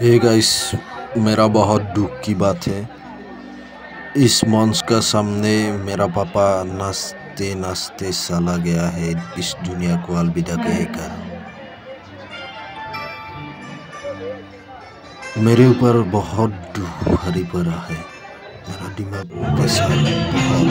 Hey guys, मेरा बहुत दुख की बात है। इस मंच का सामने मेरा पापा नाचते नाचते चला गया है इस दुनिया को अलविदा कहकर। मेरे ऊपर बहुत दुख भारी पड़ा है। मेरा दिमाग प्रेशर बहुत।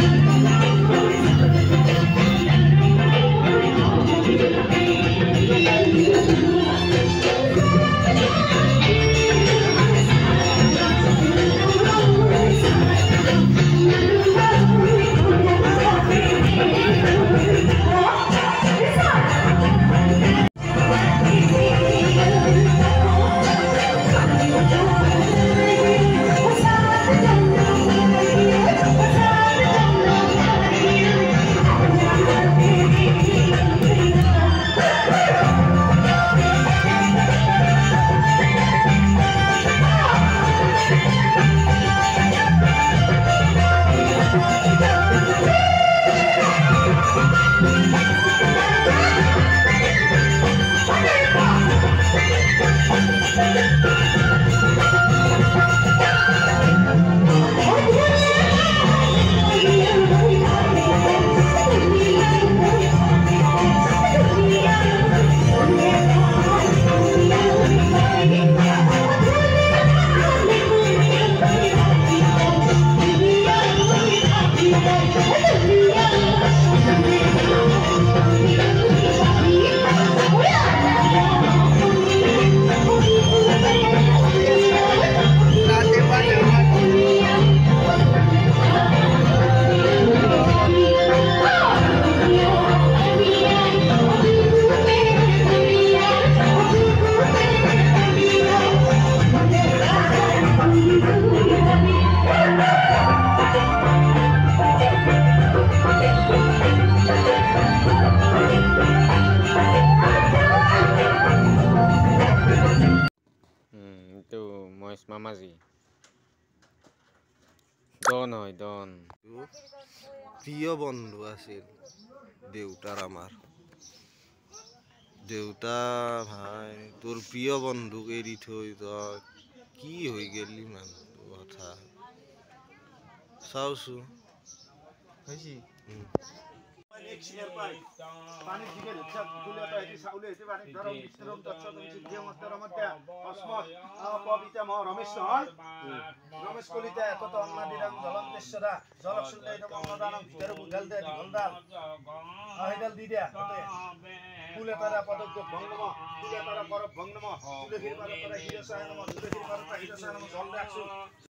Itu Mois Mamazi. Don হয় Don. প্রিয় বন্ধু আছিল দেউতার আমার। দেউতা ভাই তোর প্রিয় বন্ধুক এৰি থৈ তই কি হৈ গেলি মান কথা চাওছো रमेश कलिता तत अन्नादिराम जलन्तेश्वरा जलक्षुल्लैनम अन्नदानं भितरु गलदे ढोलदाल আহিদাল দি দিয়া ফুলে তারা পদক ভঙ্গম ফুলে তারা করব ভঙ্গম তুলসীর পাতা তারা হিরসায় নম তুলসীর পাতা হিরসায় নম জল রাখছো